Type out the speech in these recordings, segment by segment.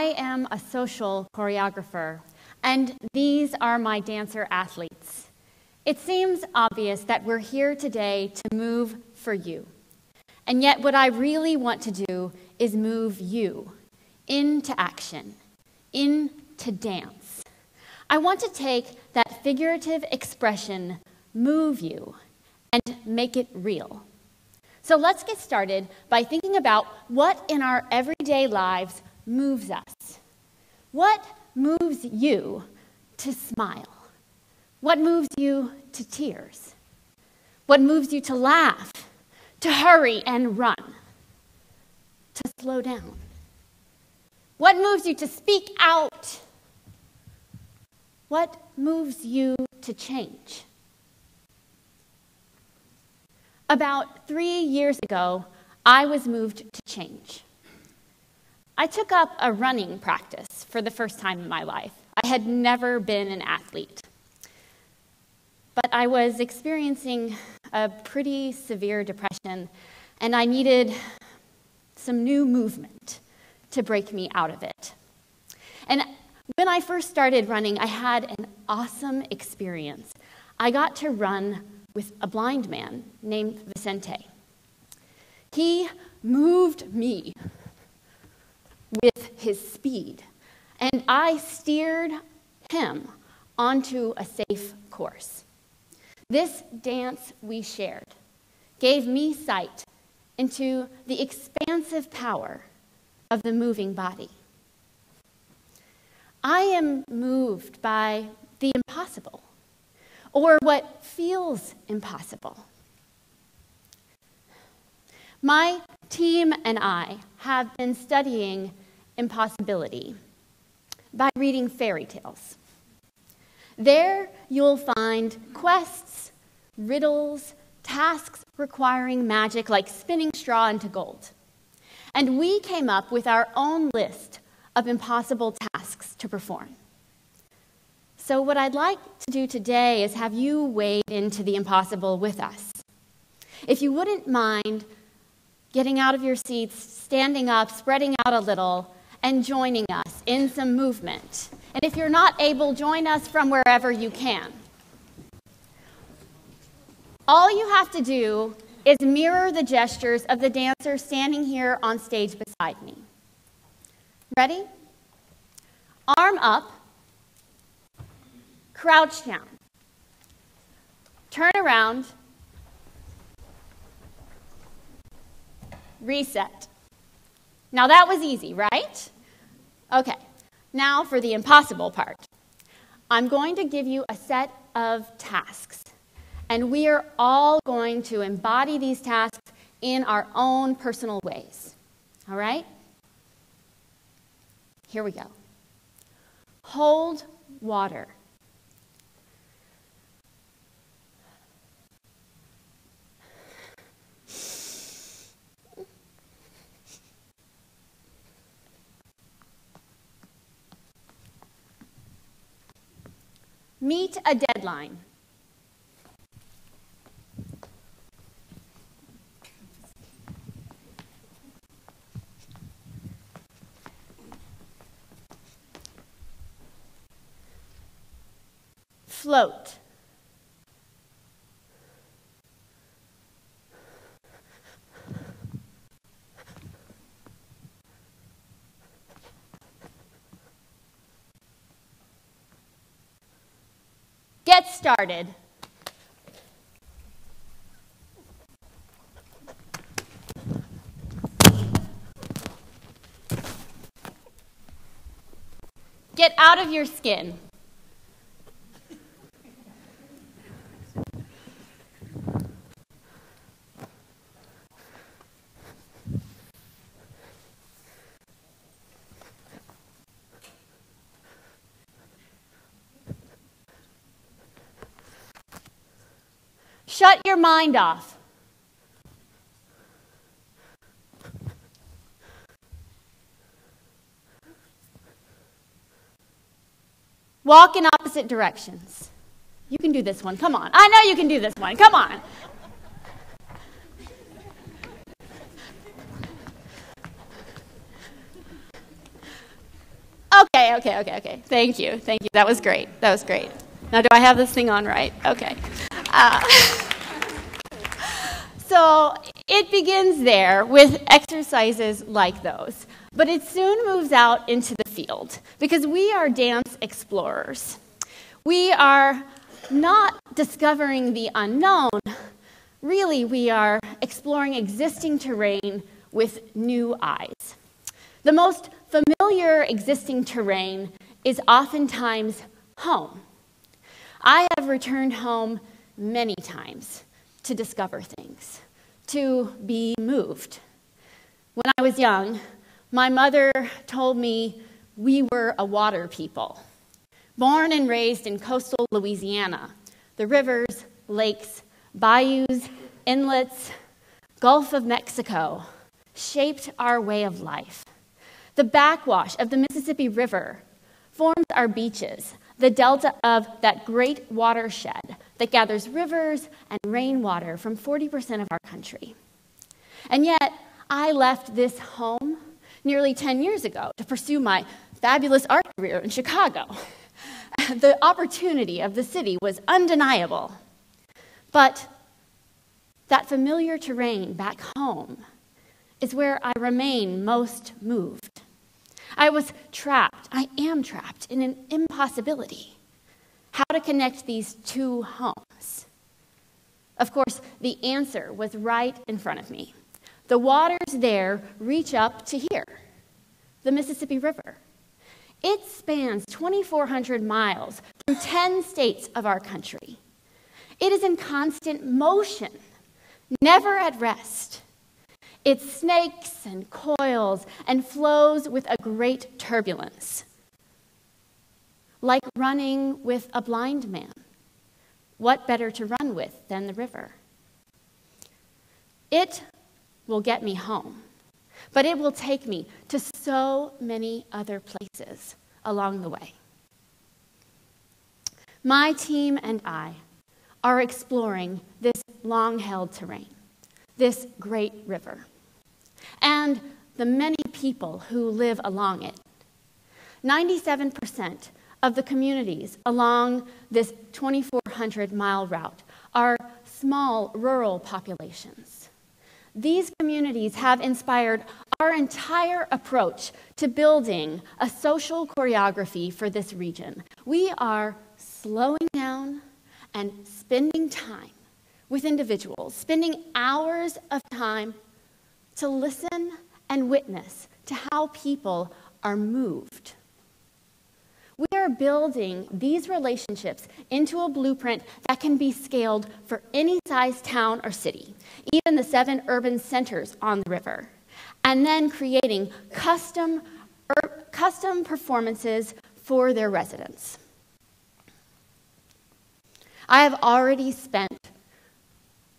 I am a social choreographer, and these are my dancer athletes. It seems obvious that we're here today to move for you. And yet what I really want to do is move you into action, into dance. I want to take that figurative expression, move you, and make it real. So let's get started by thinking about what in our everyday lives moves us. What moves you to smile? What moves you to tears? What moves you to laugh, to hurry and run, to slow down? What moves you to speak out? What moves you to change? About 3 years ago, I was moved to change. I took up a running practice for the first time in my life. I had never been an athlete. But I was experiencing a pretty severe depression, and I needed some new movement to break me out of it. And when I first started running, I had an awesome experience. I got to run with a blind man named Vicente. He moved me with his speed, and I steered him onto a safe course. This dance we shared gave me sight into the expansive power of the moving body. I am moved by the impossible, or what feels impossible. My team and I have been studying impossibility by reading fairy tales. There you'll find quests, riddles, tasks requiring magic like spinning straw into gold. And we came up with our own list of impossible tasks to perform. So what I'd like to do today is have you wade into the impossible with us. If you wouldn't mind getting out of your seats, standing up, spreading out a little, and joining us in some movement. And if you're not able, join us from wherever you can. All you have to do is mirror the gestures of the dancer standing here on stage beside me. Ready? Arm up. Crouch down. Turn around. Reset. Now that was easy, right? Okay, now for the impossible part. I'm going to give you a set of tasks, and we are all going to embody these tasks in our own personal ways. All right? Here we go. Hold water. Meet a deadline. Float. Get started. Get out of your skin. Shut your mind off. Walk in opposite directions. You can do this one. Come on. I know you can do this one. Come on. Okay. Thank you. That was great. Now, do I have this thing on right? Okay. So it begins there with exercises like those, but it soon moves out into the field because we are dance explorers. We are not discovering the unknown. Really, we are exploring existing terrain with new eyes. The most familiar existing terrain is oftentimes home. I have returned home many times to discover things, to be moved. When I was young, my mother told me we were a water people. Born and raised in coastal Louisiana, the rivers, lakes, bayous, inlets, Gulf of Mexico shaped our way of life. The backwash of the Mississippi River forms our beaches, the delta of that great watershed that gathers rivers and rainwater from 40% of our country. And yet, I left this home nearly 10 years ago to pursue my fabulous art career in Chicago. The opportunity of the city was undeniable. But that familiar terrain back home is where I remain most moved. I am trapped in an impossibility. How to connect these two homes? Of course, the answer was right in front of me. The waters there reach up to here, the Mississippi River. It spans 2,400 miles through 10 states of our country. It is in constant motion, never at rest. It snakes and coils and flows with a great turbulence. Like running with a blind man. What better to run with than the river? It will get me home, but it will take me to so many other places along the way. My team and I are exploring this long-held terrain, this great river, and the many people who live along it. 97% of the communities along this 2,400-mile route are small rural populations. These communities have inspired our entire approach to building a social choreography for this region. We are slowing down and spending time with individuals, spending hours of time to listen and witness to how people are moved. We are building these relationships into a blueprint that can be scaled for any size town or city, even the 7 urban centers on the river, and then creating custom performances for their residents. I have already spent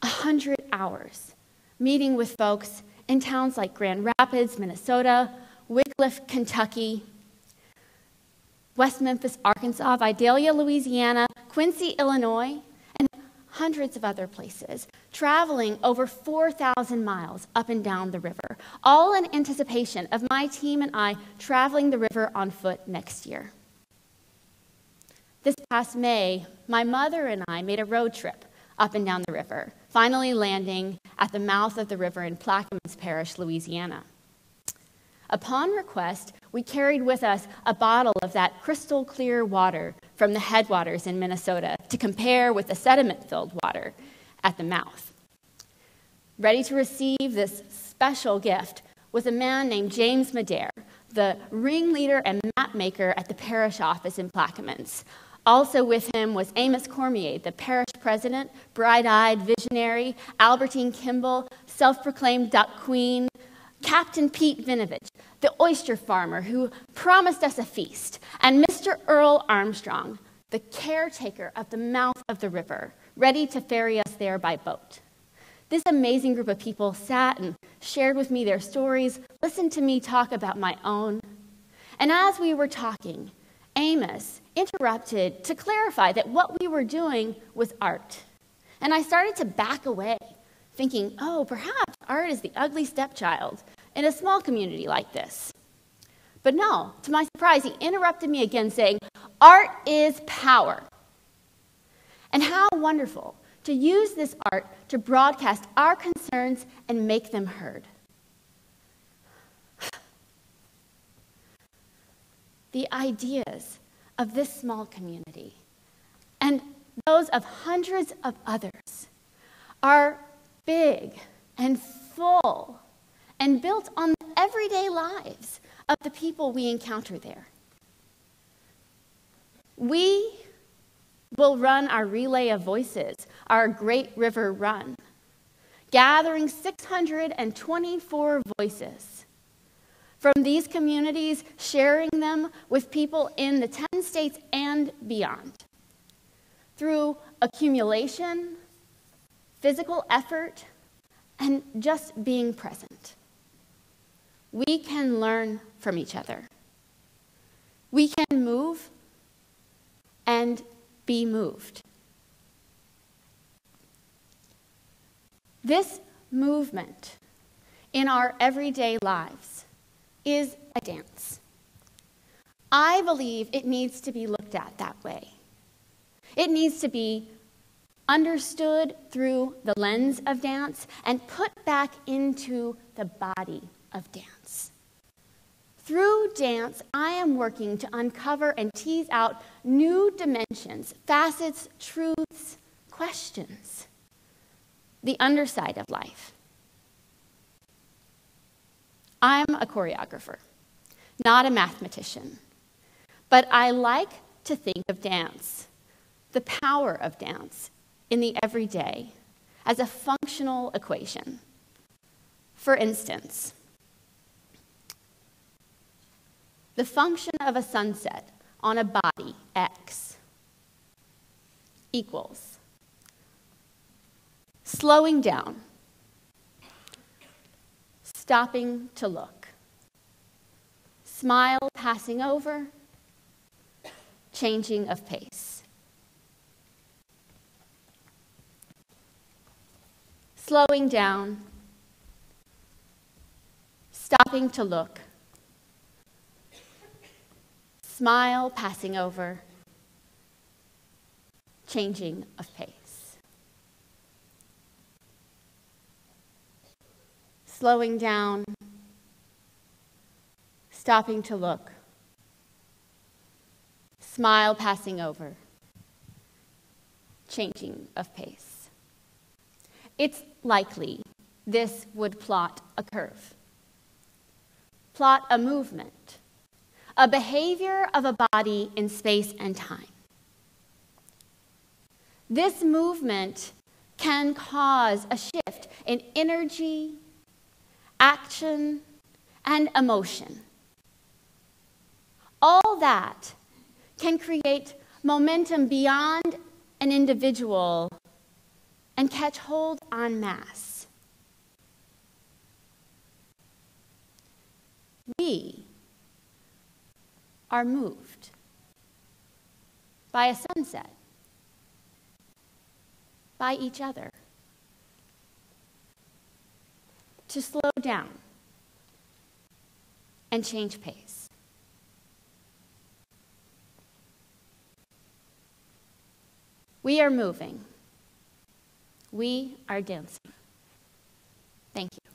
100 hours meeting with folks in towns like Grand Rapids, Minnesota, Wickliffe, Kentucky, West Memphis, Arkansas, Vidalia, Louisiana, Quincy, Illinois, and hundreds of other places, traveling over 4,000 miles up and down the river, all in anticipation of my team and I traveling the river on foot next year. This past May, my mother and I made a road trip up and down the river, finally landing at the mouth of the river in Plaquemines Parish, Louisiana. Upon request, we carried with us a bottle of that crystal clear water from the headwaters in Minnesota to compare with the sediment-filled water at the mouth. Ready to receive this special gift was a man named James Madare, the ringleader and map maker at the parish office in Plaquemines. Also with him was Amos Cormier, the parish president, bright-eyed visionary, Albertine Kimball, self-proclaimed duck queen, Captain Pete Vinovich, the oyster farmer who promised us a feast, and Mr. Earl Armstrong, the caretaker of the mouth of the river, ready to ferry us there by boat. This amazing group of people sat and shared with me their stories, listened to me talk about my own. And as we were talking, Amos interrupted to clarify that what we were doing was art. And I started to back away, thinking, oh, perhaps art is the ugly stepchild in a small community like this. But no, to my surprise, he interrupted me again saying, art is power. And how wonderful to use this art to broadcast our concerns and make them heard. The ideas of this small community and those of hundreds of others are big and full and built on the everyday lives of the people we encounter there. We will run our relay of voices, our Great River Run, gathering 624 voices from these communities, sharing them with people in the 10 states and beyond. Through accumulation, physical effort, and just being present. We can learn from each other. We can move and be moved. This movement in our everyday lives is a dance. I believe it needs to be looked at that way. It needs to be understood through the lens of dance and put back into the body of dance. Through dance, I am working to uncover and tease out new dimensions, facets, truths, questions, the underside of life. I'm a choreographer, not a mathematician, but I like to think of dance, the power of dance in the everyday, as a functional equation. For instance, the function of a sunset on a body, X, equals slowing down, stopping to look, smile passing over, changing of pace. Slowing down, stopping to look, smile passing over, changing of pace. Slowing down, stopping to look, smile passing over, changing of pace. It's likely this would plot a curve, plot a movement, a behavior of a body in space and time. This movement can cause a shift in energy, action, and emotion. All that can create momentum beyond an individual and catch hold en masse. We are moved by a sunset, by each other, to slow down and change pace. We are moving. We are dancing. Thank you.